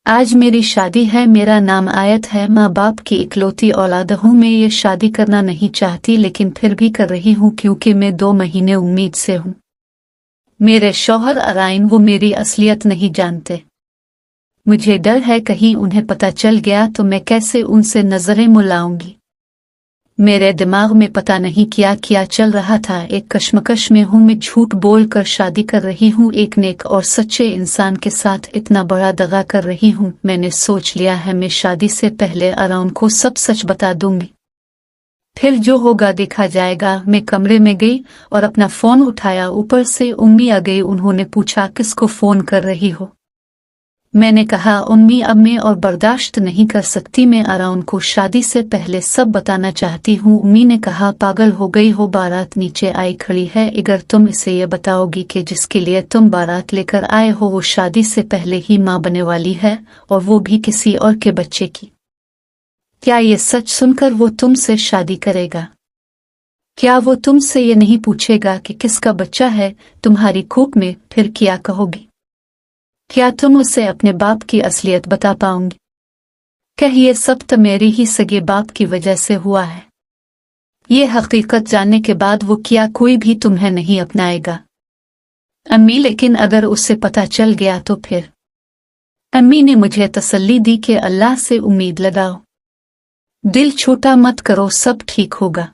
आज मेरी शादी है। मेरा नाम आयत है। माँ बाप की इकलौती औलाद हूँ। मैं ये शादी करना नहीं चाहती लेकिन फिर भी कर रही हूँ क्योंकि मैं 2 महीने उम्मीद से हूँ। मेरे शौहर अराइन वो मेरी असलियत नहीं जानते। मुझे डर है कहीं उन्हें पता चल गया तो मैं कैसे उनसे नजरें मिलाऊंगी। मेरे दिमाग में पता नहीं क्या क्या चल रहा था। एक कश्मकश में हूँ। मैं झूठ बोल कर शादी कर रही हूँ। एक नेक और सच्चे इंसान के साथ इतना बड़ा दगा कर रही हूँ। मैंने सोच लिया है मैं शादी से पहले अराउन को सब सच बता दूंगी, फिर जो होगा देखा जाएगा। मैं कमरे में गई और अपना फोन उठाया। ऊपर से उम्मी आ गई। उन्होंने पूछा किसको फोन कर रही हो। मैंने कहा उम्मी अब मैं और बर्दाश्त नहीं कर सकती। मैं अराउन को शादी से पहले सब बताना चाहती हूँ। उम्मी ने कहा पागल हो गई हो। बारात नीचे आई खड़ी है। अगर तुम इसे ये बताओगी कि जिसके लिए तुम बारात लेकर आए हो वो शादी से पहले ही माँ बनने वाली है और वो भी किसी और के बच्चे की, क्या ये सच सुनकर वो तुमसे शादी करेगा? क्या वो तुमसे ये नहीं पूछेगा कि किसका बच्चा है तुम्हारी कूप में? फिर क्या कहोगी? क्या तुम उसे अपने बाप की असलियत बता पाओगी? कहिए सब तो मेरी ही सगे बाप की वजह से हुआ है। ये हकीकत जानने के बाद वो क्या कोई भी तुम्हें नहीं अपनाएगा? अम्मी लेकिन अगर उससे पता चल गया तो फिर? अम्मी ने मुझे तसल्ली दी कि अल्लाह से उम्मीद लगाओ, दिल छोटा मत करो, सब ठीक होगा।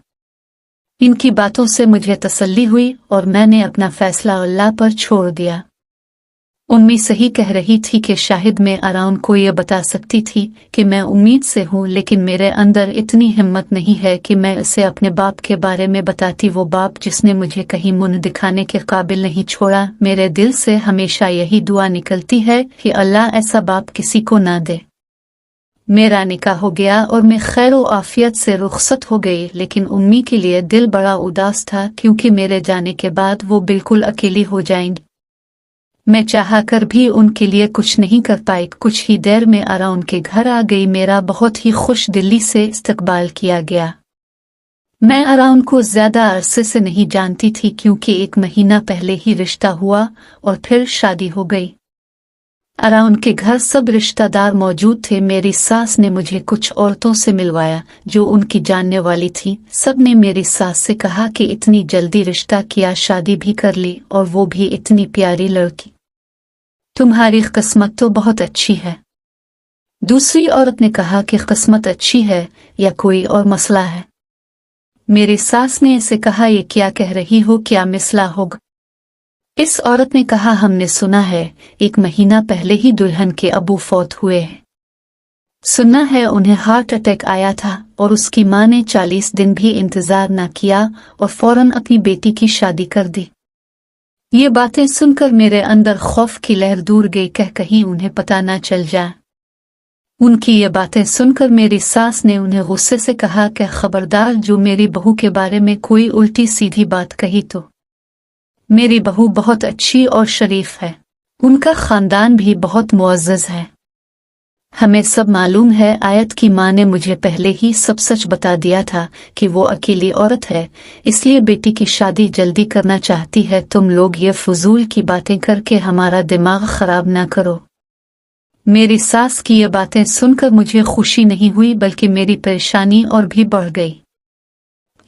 इनकी बातों से मुझे तसल्ली हुई और मैंने अपना फैसला अल्लाह पर छोड़ दिया। उम्मी सही कह रही थी कि शाहिद मैं अराउन को ये बता सकती थी कि मैं उम्मीद से हूँ, लेकिन मेरे अंदर इतनी हिम्मत नहीं है कि मैं इसे अपने बाप के बारे में बताती। वो बाप जिसने मुझे कहीं मुंह दिखाने के काबिल नहीं छोड़ा। मेरे दिल से हमेशा यही दुआ निकलती है कि अल्लाह ऐसा बाप किसी को ना दे। मेरा निकाह हो गया और मैं खैर व आफियत से रुखसत हो गई, लेकिन उम्मी के लिए दिल बड़ा उदास था क्योंकि मेरे जाने के बाद वो बिल्कुल अकेली हो जाएंगी। मैं चाह कर भी उनके लिए कुछ नहीं कर पाई। कुछ ही देर में अराउन के घर आ गई। मेरा बहुत ही खुश दिली से इस्तकबाल किया गया। मैं अराउन को ज्यादा अरसे से नहीं जानती थी क्योंकि 1 महीना पहले ही रिश्ता हुआ और फिर शादी हो गई। अराउन के घर सब रिश्तेदार मौजूद थे। मेरी सास ने मुझे कुछ औरतों से मिलवाया जो उनकी जानने वाली थी। सब ने मेरी सास से कहा कि इतनी जल्दी रिश्ता किया, शादी भी कर ली और वो भी इतनी प्यारी लड़की। तुम्हारी किस्मत तो बहुत अच्छी है। दूसरी औरत ने कहा कि किस्मत अच्छी है या कोई और मसला है। मेरी सास ने इसे कहा ये क्या कह रही हो, क्या मसला होगा? इस औरत ने कहा हमने सुना है 1 महीना पहले ही दुल्हन के अबू फौत हुए हैं। सुना है उन्हें हार्ट अटैक आया था और उसकी मां ने 40 दिन भी इंतजार न किया और फौरन अपनी बेटी की शादी कर दी। ये बातें सुनकर मेरे अंदर खौफ की लहर दूर गई। कहीं उन्हें पता ना चल जाए। उनकी ये बातें सुनकर मेरी सास ने उन्हें गुस्से से कहा कि खबरदार जो मेरी बहू के बारे में कोई उल्टी सीधी बात कही तो। मेरी बहू बहुत अच्छी और शरीफ है। उनका खानदान भी बहुत मुअज़्ज़ज़ है। हमें सब मालूम है। आयत की माँ ने मुझे पहले ही सब सच बता दिया था कि वो अकेली औरत है, इसलिए बेटी की शादी जल्दी करना चाहती है। तुम लोग ये फजूल की बातें करके हमारा दिमाग खराब ना करो। मेरी सास की ये बातें सुनकर मुझे खुशी नहीं हुई बल्कि मेरी परेशानी और भी बढ़ गई।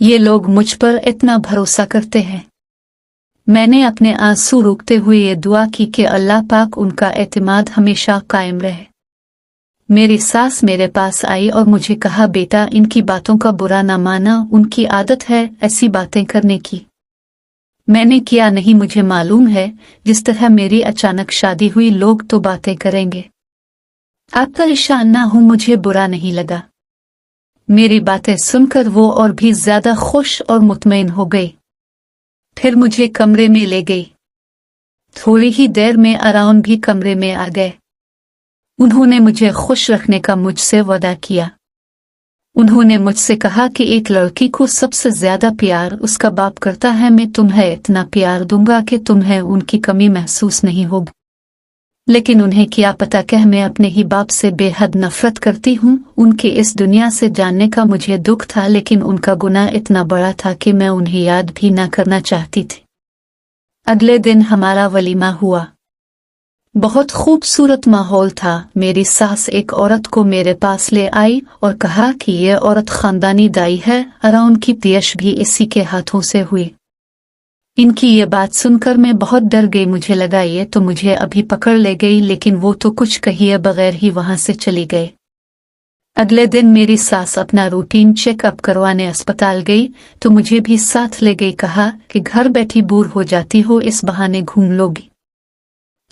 ये लोग मुझ पर इतना भरोसा करते हैं। मैंने अपने आंसू रोकते हुए ये दुआ की कि अल्लाह पाक उनका एतमाद हमेशा कायम रहे। मेरी सास मेरे पास आई और मुझे कहा बेटा इनकी बातों का बुरा ना माना, उनकी आदत है ऐसी बातें करने की। मैंने किया नहीं, मुझे मालूम है जिस तरह मेरी अचानक शादी हुई लोग तो बातें करेंगे। आप परेशान ना हो, मुझे बुरा नहीं लगा। मेरी बातें सुनकर वो और भी ज्यादा खुश और मुतमईन हो गई। फिर मुझे कमरे में ले गई। थोड़ी ही देर में अराउन भी कमरे में आ गए। उन्होंने मुझे खुश रखने का मुझसे वादा किया। उन्होंने मुझसे कहा कि एक लड़की को सबसे ज्यादा प्यार उसका बाप करता है। मैं तुम्हें इतना प्यार दूंगा कि तुम्हें उनकी कमी महसूस नहीं होगी। लेकिन उन्हें क्या पता कि मैं अपने ही बाप से बेहद नफरत करती हूँ। उनके इस दुनिया से जानने का मुझे दुख था, लेकिन उनका गुनाह इतना बड़ा था कि मैं उन्हें याद भी ना करना चाहती थी। अगले दिन हमारा वलीमा हुआ। बहुत खूबसूरत माहौल था। मेरी सास एक औरत को मेरे पास ले आई और कहा कि ये औरत खानदानी दाई है और उनकी पेश भी इसी के हाथों से हुई। इनकी ये बात सुनकर मैं बहुत डर गई। मुझे लगा ये तो मुझे अभी पकड़ ले गई, लेकिन वो तो कुछ कहिए बगैर ही वहां से चली गई। अगले दिन मेरी सास अपना रूटीन चेकअप करवाने अस्पताल गई तो मुझे भी साथ ले गई। कहा कि घर बैठी बोर हो जाती हो, इस बहाने घूम लोगी।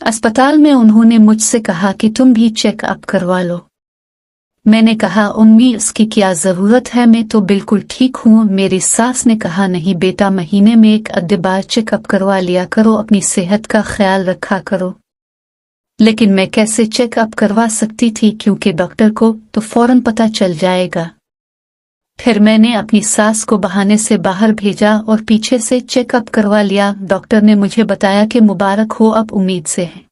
अस्पताल में उन्होंने मुझसे कहा कि तुम भी चेकअप करवा लो। मैंने कहा उम्मी इसकी क्या जरूरत है, मैं तो बिल्कुल ठीक हूँ। मेरी सास ने कहा नहीं बेटा, महीने में एक आधे बार चेकअप करवा लिया करो, अपनी सेहत का ख्याल रखा करो। लेकिन मैं कैसे चेकअप करवा सकती थी, क्योंकि डॉक्टर को तो फौरन पता चल जाएगा। फिर मैंने अपनी सास को बहाने से बाहर भेजा और पीछे से चेकअप करवा लिया। डॉक्टर ने मुझे बताया कि मुबारक हो, अब उम्मीद से है।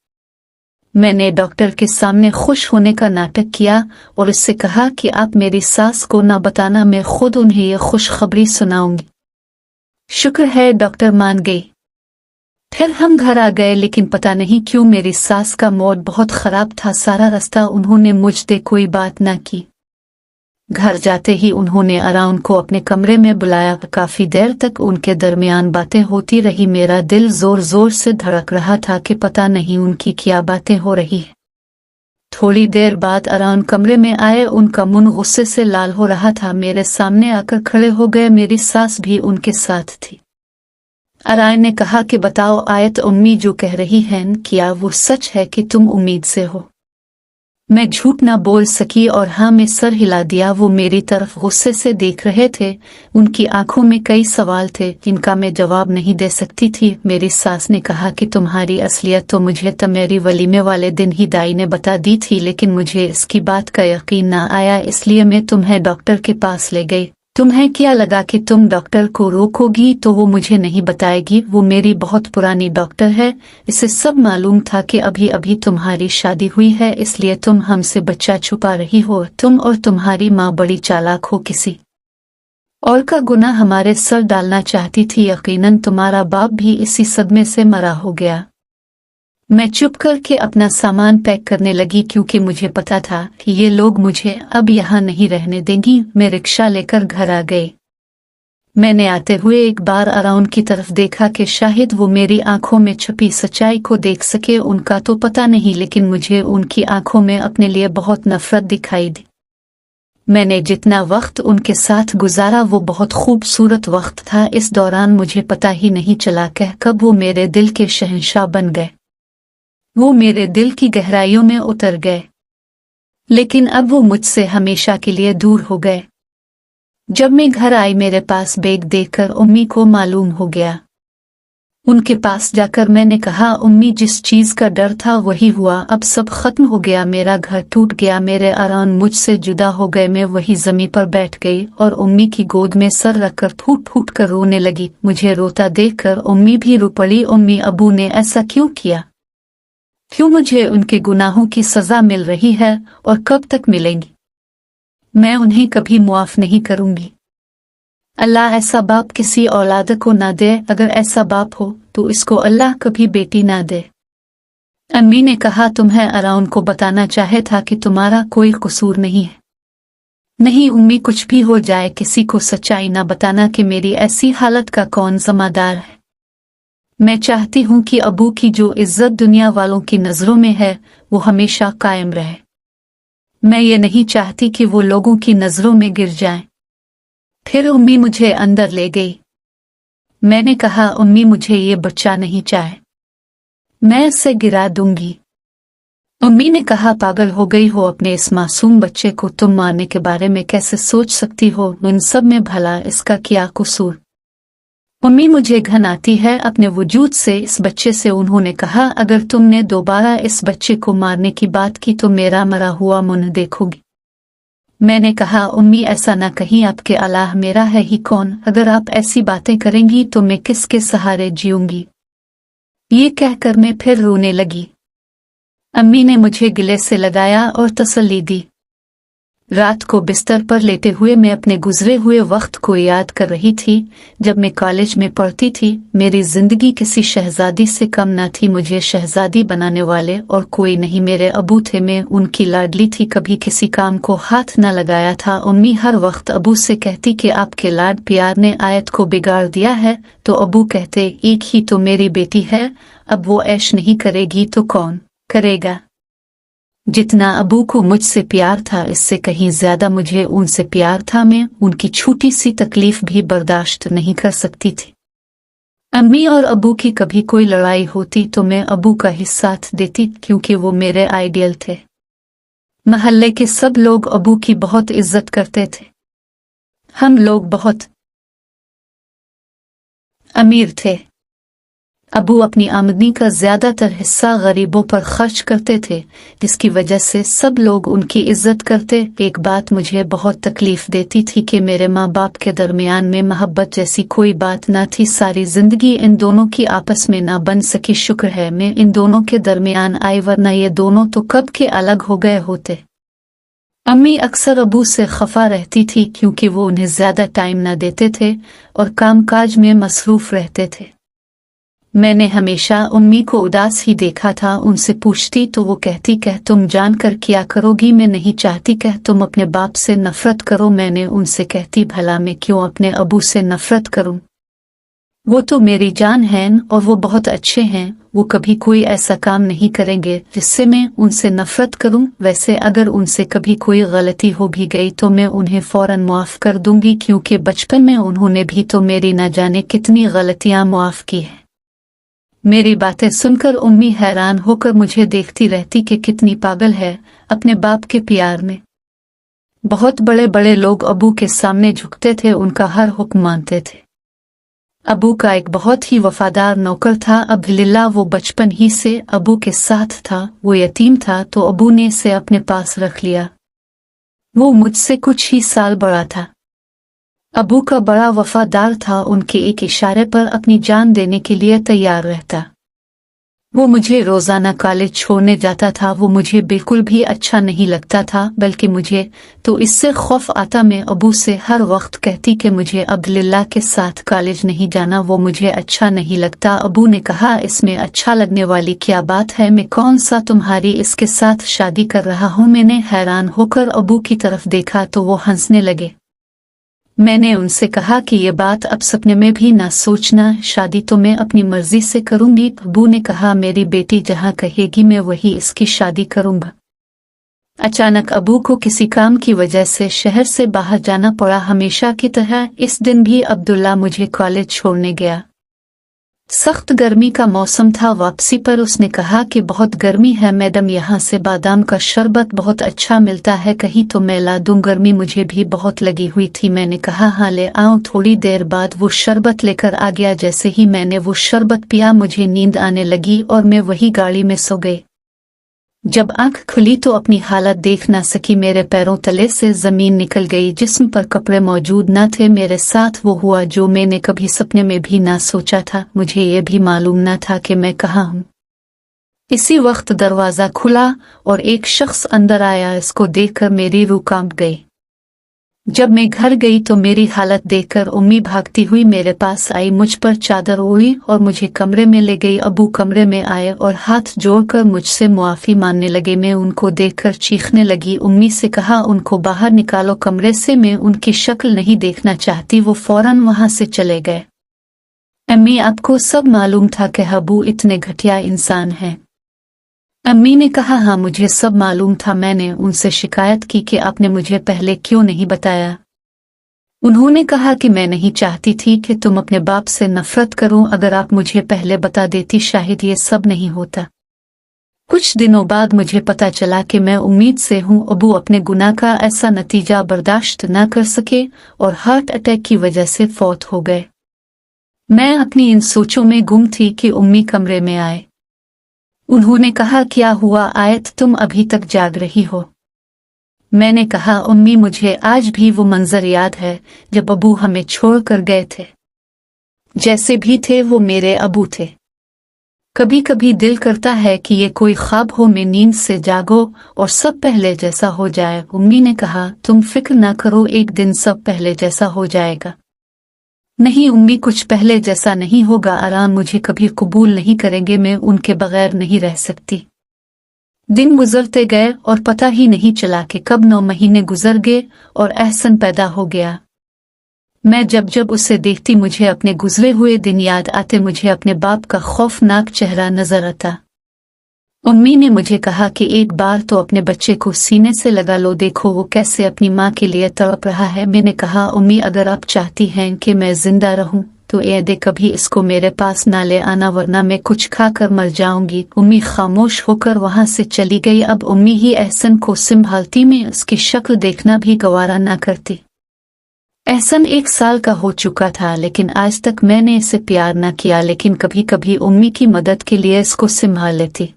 मैंने डॉक्टर के सामने खुश होने का नाटक किया और उससे कहा कि आप मेरी सास को ना बताना, मैं खुद उन्हें ये खुशखबरी सुनाऊंगी। शुक्र है डॉक्टर मान गई। फिर हम घर आ गए, लेकिन पता नहीं क्यों मेरी सास का मूड बहुत खराब था। सारा रास्ता उन्होंने मुझसे कोई बात ना की। घर जाते ही उन्होंने आराम को अपने कमरे में बुलाया। काफी देर तक उनके दरमियान बातें होती रही। मेरा दिल जोर जोर से धड़क रहा था कि पता नहीं उनकी क्या बातें हो रही है। थोड़ी देर बाद आराम कमरे में आए। उनका मुंह गुस्से से लाल हो रहा था। मेरे सामने आकर खड़े हो गए। मेरी सास भी उनके साथ थी। आराम ने कहा कि बताओ आयत, उम्मी जो कह रही हैं क्या वो सच है कि तुम उम्मीद से हो? मैं झूठ ना बोल सकी और हाँ में सर हिला दिया। वो मेरी तरफ गुस्से से देख रहे थे। उनकी आंखों में कई सवाल थे जिनका मैं जवाब नहीं दे सकती थी। मेरी सास ने कहा कि तुम्हारी असलियत तो मुझे मेरी वलीमे वाले दिन ही दाई ने बता दी थी, लेकिन मुझे इसकी बात का यकीन ना आया, इसलिए मैं तुम्हें डॉक्टर के पास ले गई। तुम्हें क्या लगा कि तुम डॉक्टर को रोकोगी तो वो मुझे नहीं बताएगी? वो मेरी बहुत पुरानी डॉक्टर है। इसे सब मालूम था कि अभी अभी तुम्हारी शादी हुई है, इसलिए तुम हमसे बच्चा छुपा रही हो। तुम और तुम्हारी माँ बड़ी चालाक हो, किसी और का गुनाह हमारे सर डालना चाहती थी। यकीनन तुम्हारा बाप भी इसी सदमे से मरा हो गया। मैं चुप करके अपना सामान पैक करने लगी, क्योंकि मुझे पता था कि ये लोग मुझे अब यहाँ नहीं रहने देंगी। मैं रिक्शा लेकर घर आ गई। मैंने आते हुए एक बार अराउंड की तरफ देखा कि शायद वो मेरी आंखों में छुपी सच्चाई को देख सके। उनका तो पता नहीं, लेकिन मुझे उनकी आंखों में अपने लिए बहुत नफरत दिखाई दी। मैंने जितना वक्त उनके साथ गुजारा वो बहुत खूबसूरत वक्त था। इस दौरान मुझे पता ही नहीं चला कि कब वो मेरे दिल के शहंशाह बन गए। वो मेरे दिल की गहराइयों में उतर गए, लेकिन अब वो मुझसे हमेशा के लिए दूर हो गए। जब मैं घर आई, मेरे पास बैग देखकर उम्मी को मालूम हो गया। उनके पास जाकर मैंने कहा उम्मी, जिस चीज का डर था वही हुआ। अब सब खत्म हो गया। मेरा घर टूट गया। मेरे आराम मुझसे जुदा हो गए। मैं वही जमीन पर बैठ गई और उम्मी की गोद में सर रखकर फूट फूट कर रोने लगी। मुझे रोता देखकर उम्मी भी रो पड़ी। उम्मी, अबू ने ऐसा क्यों किया? क्यों मुझे उनके गुनाहों की सजा मिल रही है और कब तक मिलेंगी? मैं उन्हें कभी मुआफ नहीं करूंगी। अल्लाह ऐसा बाप किसी औलाद को ना दे। अगर ऐसा बाप हो तो इसको अल्लाह कभी बेटी ना दे। अम्मी ने कहा तुम्हें अराउंड को बताना चाहे था कि तुम्हारा कोई कसूर नहीं है। नहीं उम्मी, कुछ भी हो जाए किसी को सच्चाई ना बताना कि मेरी ऐसी हालत का कौन जिम्मेदार है। मैं चाहती हूँ कि अबू की जो इज्जत दुनिया वालों की नजरों में है वो हमेशा कायम रहे। मैं ये नहीं चाहती कि वो लोगों की नजरों में गिर जाएं। फिर उम्मी मुझे अंदर ले गई। मैंने कहा उम्मी, मुझे ये बच्चा नहीं चाहे, मैं इसे गिरा दूंगी। उम्मी ने कहा पागल हो गई हो? अपने इस मासूम बच्चे को तुम मारने के बारे में कैसे सोच सकती हो? उन सब में भला इसका क्या कसूर? उम्मी, मुझे घन आती है अपने वजूद से इस बच्चे से। उन्होंने कहा अगर तुमने दोबारा इस बच्चे को मारने की बात की तो मेरा मरा हुआ मुंह देखोगी। मैंने कहा उम्मी, ऐसा ना कहीं, आपके अलाह मेरा है ही कौन? अगर आप ऐसी बातें करेंगी तो मैं किसके सहारे जीऊंगी? ये कहकर मैं फिर रोने लगी। अम्मी ने मुझे गले से लगाया और तसल्ली दी। रात को बिस्तर पर लेटे हुए मैं अपने गुजरे हुए वक्त को याद कर रही थी। जब मैं कॉलेज में पढ़ती थी मेरी जिंदगी किसी शहजादी से कम न थी। मुझे शहजादी बनाने वाले और कोई नहीं मेरे अबू थे। मैं उनकी लाडली थी, कभी किसी काम को हाथ न लगाया था। अम्मी हर वक्त अबू से कहती कि आपके लाड प्यार ने आयत को बिगाड़ दिया है, तो अबू कहते एक ही तो मेरी बेटी है, अब वो ऐश नहीं करेगी तो कौन करेगा। जितना अबू को मुझसे प्यार था इससे कहीं ज्यादा मुझे उनसे प्यार था। मैं उनकी छोटी सी तकलीफ भी बर्दाश्त नहीं कर सकती थी। अम्मी और अबू की कभी कोई लड़ाई होती तो मैं अबू का ही साथ देती, क्योंकि वो मेरे आइडियल थे। महल्ले के सब लोग अबू की बहुत इज्जत करते थे। हम लोग बहुत अमीर थे। अबू अपनी आमदनी का ज्यादातर हिस्सा गरीबों पर खर्च करते थे, जिसकी वजह से सब लोग उनकी इज्जत करते। एक बात मुझे बहुत तकलीफ देती थी कि मेरे माँ बाप के दरमियान में मोहब्बत जैसी कोई बात न थी। सारी जिंदगी इन दोनों की आपस में ना बन सकी। शुक्र है मैं इन दोनों के दरमियान आई, वरना ये दोनों तो कब के अलग हो गए होते। अम्मी अक्सर अबू से खफा रहती थी क्योंकि वो उन्हें ज्यादा टाइम न देते थे और कामकाज में मसरूफ रहते थे। मैंने हमेशा अम्मी को उदास ही देखा था। उनसे पूछती तो वो कहती कह तुम जानकर क्या करोगी, मैं नहीं चाहती कह तुम अपने बाप से नफरत करो। मैंने उनसे कहती भला मैं क्यों अपने अबू से नफरत करूं, वो तो मेरी जान हैं और वो बहुत अच्छे हैं। वो कभी कोई ऐसा काम नहीं करेंगे जिससे मैं उनसे नफरत करूं। वैसे अगर उनसे कभी कोई गलती हो भी गई तो मैं उन्हें फौरन माफ कर दूंगी, क्योंकि बचपन में उन्होंने भी तो मेरी न जाने कितनी गलतियां माफ की हैं। मेरी बातें सुनकर उम्मी हैरान होकर मुझे देखती रहती कि कितनी पागल है अपने बाप के प्यार में। बहुत बड़े बड़े लोग अबू के सामने झुकते थे, उनका हर हुक्म मानते थे। अबू का एक बहुत ही वफादार नौकर था अब्दुल्ला। वो बचपन ही से अबू के साथ था। वो यतीम था तो अबू ने इसे अपने पास रख लिया। वो मुझसे कुछ ही साल बड़ा था। अबू का बड़ा वफादार था, उनके एक इशारे पर अपनी जान देने के लिए तैयार रहता। वो मुझे रोजाना कॉलेज छोड़ने जाता था। वो मुझे बिल्कुल भी अच्छा नहीं लगता था, बल्कि मुझे तो इससे खौफ आता। मैं अबू से हर वक्त कहती कि मुझे अब्दुल्ला के साथ कॉलेज नहीं जाना, वो मुझे अच्छा नहीं लगता। अबू ने कहा इसमें अच्छा लगने वाली क्या बात है, मैं कौन सा तुम्हारी इसके साथ शादी कर रहा हूँ। मैंने हैरान होकर अबू की तरफ देखा तो वो हंसने लगे। मैंने उनसे कहा कि ये बात अब सपने में भी ना सोचना, शादी तो मैं अपनी मर्जी से करूंगी। अबू ने कहा मेरी बेटी जहाँ कहेगी मैं वही इसकी शादी करूंगा। अचानक अबू को किसी काम की वजह से शहर से बाहर जाना पड़ा। हमेशा की तरह इस दिन भी अब्दुल्ला मुझे कॉलेज छोड़ने गया। सख्त गर्मी का मौसम था। वापसी पर उसने कहा कि बहुत गर्मी है मैडम, यहाँ से बादाम का शरबत बहुत अच्छा मिलता है, कहीं तो मैं ला दूं, गर्मी मुझे भी बहुत लगी हुई थी। मैंने कहा हाँ ले आऊं। थोड़ी देर बाद वो शरबत लेकर आ गया। जैसे ही मैंने वो शरबत पिया मुझे नींद आने लगी और मैं वही गाड़ी में सो गई। जब आंख खुली तो अपनी हालत देख ना सकी। मेरे पैरों तले से जमीन निकल गई, जिस्म पर कपड़े मौजूद न थे। मेरे साथ वो हुआ जो मैंने कभी सपने में भी ना सोचा था। मुझे ये भी मालूम न था कि मैं कहाँ हूँ। इसी वक्त दरवाजा खुला और एक शख्स अंदर आया। इसको देखकर मेरी रूह कांप गई। जब मैं घर गई तो मेरी हालत देखकर उम्मी भागती हुई मेरे पास आई, मुझ पर चादर ओढ़ी और मुझे कमरे में ले गई। अबू कमरे में आए और हाथ जोड़कर मुझसे मुआफी मांगने लगे। मैं उनको देखकर चीखने लगी। उम्मी से कहा उनको बाहर निकालो कमरे से, मैं उनकी शक्ल नहीं देखना चाहती। वो फौरन वहां से चले गए। अम्मी आपको सब मालूम था कि अबू इतने घटिया इंसान हैं? अम्मी ने कहा हाँ मुझे सब मालूम था। मैंने उनसे शिकायत की कि आपने मुझे पहले क्यों नहीं बताया। उन्होंने कहा कि मैं नहीं चाहती थी कि तुम अपने बाप से नफरत करो। अगर आप मुझे पहले बता देती शायद ये सब नहीं होता। कुछ दिनों बाद मुझे पता चला कि मैं उम्मीद से हूँ। अबू अपने गुनाह का ऐसा नतीजा बर्दाश्त न कर सके और हार्ट अटैक की वजह से फौत हो गए। मैं अपनी इन सोचों में गुम थी कि उम्मी कमरे में आए। उन्होंने कहा क्या हुआ आयत, तुम अभी तक जाग रही हो? मैंने कहा उम्मी मुझे आज भी वो मंजर याद है जब अबू हमें छोड़कर गए थे। जैसे भी थे वो मेरे अबू थे। कभी कभी दिल करता है कि ये कोई ख्वाब हो, मैं नींद से जागो और सब पहले जैसा हो जाए। उम्मी ने कहा, तुम फिक्र ना करो, एक दिन सब पहले जैसा हो जाएगा। नहीं उम्मी, कुछ पहले जैसा नहीं होगा। आराम मुझे कभी कबूल नहीं करेंगे, मैं उनके बगैर नहीं रह सकती। दिन गुजरते गए और पता ही नहीं चला कि कब 9 महीने गुजर गए और एहसन पैदा हो गया। मैं जब जब उसे देखती मुझे अपने गुजरे हुए दिन याद आते, मुझे अपने बाप का खौफनाक चेहरा नजर आता। उम्मी ने मुझे कहा कि एक बार तो अपने बच्चे को सीने से लगा लो, देखो वो कैसे अपनी माँ के लिए तड़प रहा है। मैंने कहा, उम्मी अगर आप चाहती हैं कि मैं जिंदा रहूं तो ये दे कभी इसको मेरे पास ना ले आना, वरना मैं कुछ खाकर मर जाऊंगी। उम्मी खामोश होकर वहां से चली गई। अब उम्मी ही एहसन को संभालती, मैं उसकी शक्ल देखना भी गवारा ना करती। एहसन 1 साल का हो चुका था, लेकिन आज तक मैंने इसे प्यार न किया, लेकिन कभी कभी उम्मी की मदद के लिए इसको संभाल लेती।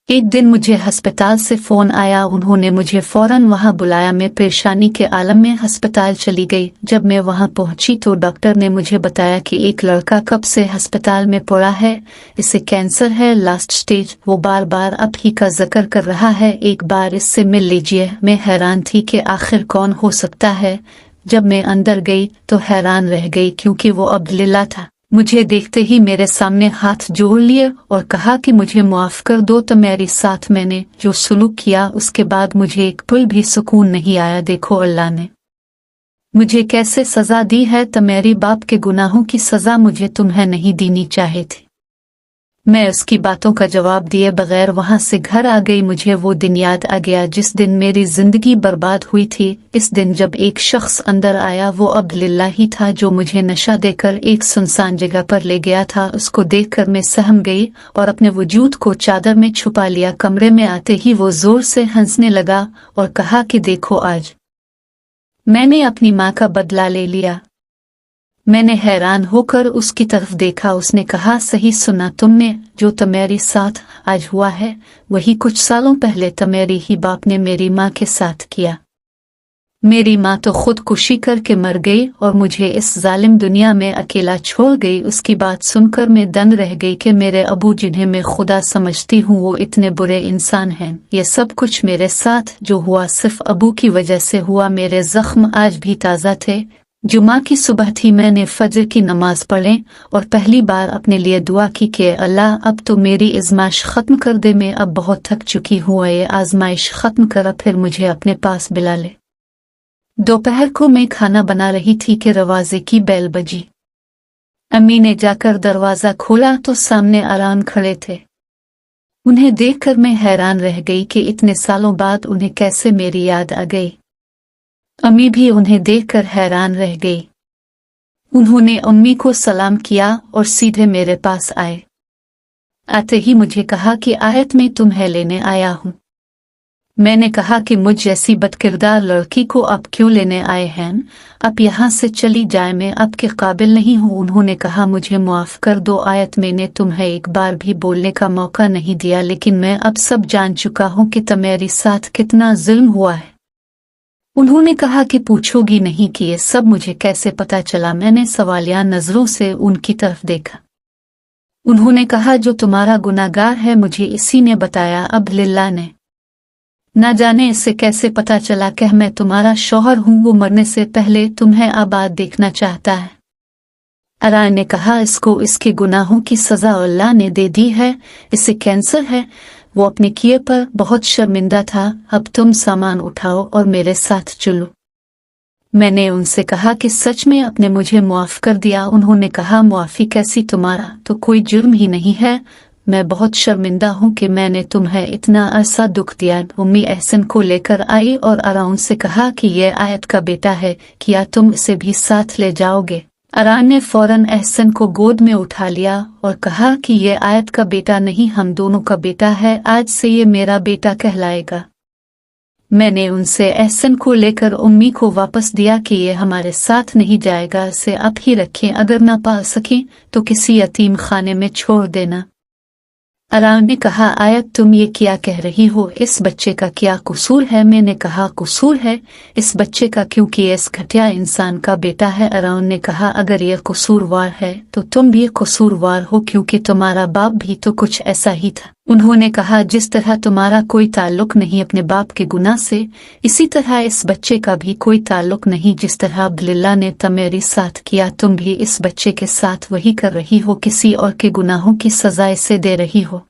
एक दिन मुझे अस्पताल से फोन आया, उन्होंने मुझे फौरन वहां बुलाया। मैं परेशानी के आलम में अस्पताल चली गई। जब मैं वहां पहुंची तो डॉक्टर ने मुझे बताया कि एक लड़का कब से अस्पताल में पड़ा है, इसे कैंसर है, लास्ट स्टेज। वो बार बार अब ही का जिक्र कर रहा है, एक बार इससे मिल लीजिए। मैं हैरान थी कि आखिर कौन हो सकता है। जब मैं अंदर गई तो हैरान रह गई, क्योंकि वो अब्दुल्ला था। मुझे देखते ही मेरे सामने हाथ जोड़ लिए और कहा कि मुझे माफ कर दो, तो मेरे साथ मैंने जो सुलूक किया उसके बाद मुझे एक पल भी सुकून नहीं आया। देखो अल्लाह ने मुझे कैसे सजा दी है, तो मेरी बाप के गुनाहों की सजा मुझे तुम्हें नहीं देनी चाहिए थी। मैं उसकी बातों का जवाब दिए बगैर वहां से घर आ गई। मुझे वो दिन याद आ गया जिस दिन मेरी जिंदगी बर्बाद हुई थी। इस दिन जब एक शख्स अंदर आया, वो अब्दुल्ला ही था जो मुझे नशा देकर एक सुनसान जगह पर ले गया था। उसको देखकर मैं सहम गई और अपने वजूद को चादर में छुपा लिया। कमरे में आते ही वो जोर से हंसने लगा और कहा कि देखो आज मैंने अपनी माँ का बदला ले लिया। मैंने हैरान होकर उसकी तरफ देखा। उसने कहा, सही सुना तुमने, जो तुम्हारे साथ आज हुआ है वही कुछ सालों पहले तुम्हारे ही बाप ने मेरी माँ के साथ किया। मेरी माँ तो खुदकुशी करके मर गई और मुझे इस जालिम दुनिया में अकेला छोड़ गई। उसकी बात सुनकर मैं दंग रह गई कि मेरे अबू, जिन्हें मैं खुदा समझती हूँ, वो इतने बुरे इंसान हैं। ये सब कुछ मेरे साथ जो हुआ सिर्फ अबू की वजह से हुआ। मेरे जख्म आज भी ताज़ा थे। जुमा की सुबह थी, मैंने फजर की नमाज पढ़े और पहली बार अपने लिए दुआ की कि अल्लाह अब तो मेरी आजमाइश ख़त्म कर दे। मैं अब बहुत थक चुकी हूँ, ये आजमाइश ख़त्म कर फिर मुझे अपने पास बुला ले। दोपहर को मैं खाना बना रही थी कि दरवाजे की बेल बजी। अम्मी ने जाकर दरवाज़ा खोला तो सामने आराम खड़े थे। उन्हें देखकर मैं हैरान रह गई कि इतने सालों बाद उन्हें कैसे मेरी याद आ गई। अम्मी भी उन्हें देखकर हैरान रह गई। उन्होंने अम्मी को सलाम किया और सीधे मेरे पास आए। आते ही मुझे कहा कि आयत में तुम्हें लेने आया हूँ। मैंने कहा कि मुझ जैसी बदकिरदार लड़की को आप क्यों लेने आए हैं, आप यहाँ से चली जाए, मैं आपके काबिल नहीं हूँ। उन्होंने कहा, मुझे माफ कर दो आयत, मैंने तुम्हें एक बार भी बोलने का मौका नहीं दिया, लेकिन मैं अब सब जान चुका हूँ कि तुम्हारे साथ कितना जुल्म हुआ है। उन्होंने कहा कि पूछोगी नहीं कि ये सब मुझे कैसे पता चला। मैंने सवालिया नजरों से उनकी तरफ देखा। उन्होंने कहा, जो तुम्हारा गुनाहगार है मुझे इसी ने बताया, अब्दुल्ला ने। न जाने इससे कैसे पता चला कि मैं तुम्हारा शौहर हूँ, वो मरने से पहले तुम्हें आबाद देखना चाहता है। अरा ने कहा, इसको इसके गुनाहों की सजा अल्लाह ने दे दी है, इसे कैंसर है, वो अपने किए पर बहुत शर्मिंदा था। अब तुम सामान उठाओ और मेरे साथ चलो। मैंने उनसे कहा कि सच में आपने मुझे माफ कर दिया। उन्होंने कहा, मुआफी कैसी, तुम्हारा तो कोई जुर्म ही नहीं है। मैं बहुत शर्मिंदा हूँ कि मैंने तुम्हें इतना अरसा दुख दिया। उम्मी एहसन को लेकर आई और अराउन से कहा कि यह आयत का बेटा है, क्या तुम इसे भी साथ ले जाओगे? अरान ने फौरन एहसन को गोद में उठा लिया और कहा कि ये आयत का बेटा नहीं, हम दोनों का बेटा है, आज से ये मेरा बेटा कहलाएगा। मैंने उनसे एहसन को लेकर उम्मी को वापस दिया कि ये हमारे साथ नहीं जाएगा, इसे आप ही रखें, अगर ना पा सकें तो किसी यतीम खाने में छोड़ देना। अरान ने कहा, आयत तुम ये क्या कह रही हो? इस बच्चे का क्या कसूर है? मैंने कहा, कसूर है इस बच्चे का क्योंकि इस घटिया इंसान का बेटा है। अरान ने कहा, अगर ये कसूरवार है तो तुम भी कसूरवार हो क्योंकि तुम्हारा बाप भी तो कुछ ऐसा ही था। उन्होंने कहा, जिस तरह तुम्हारा कोई ताल्लुक नहीं अपने बाप के गुनाह से, इसी तरह इस बच्चे का भी कोई ताल्लुक नहीं। जिस तरह अब्दुल्ला ने तुम्हारे साथ किया, तुम भी इस बच्चे के साथ वही कर रही हो, किसी और के गुनाहों की सजा इसे दे रही हो।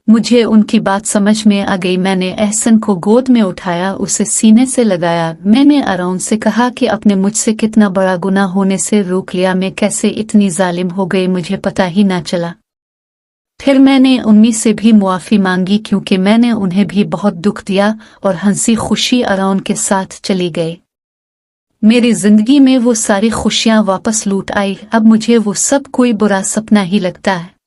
मुझे उनकी बात समझ में आ गई। मैंने एहसन को गोद में उठाया, उसे सीने से लगाया। मैंने अराउन से कहा कि अपने मुझसे कितना बड़ा गुनाह होने से रोक लिया। मैं कैसे इतनी जालिम हो गई, मुझे पता ही ना चला। फिर मैंने उम्मी से भी मुआफ़ी मांगी क्योंकि मैंने उन्हें भी बहुत दुख दिया और हंसी खुशी अराउन के साथ चली गई। मेरी जिंदगी में वो सारी खुशियां वापस लौट आई। अब मुझे वो सब कोई बुरा सपना ही लगता है।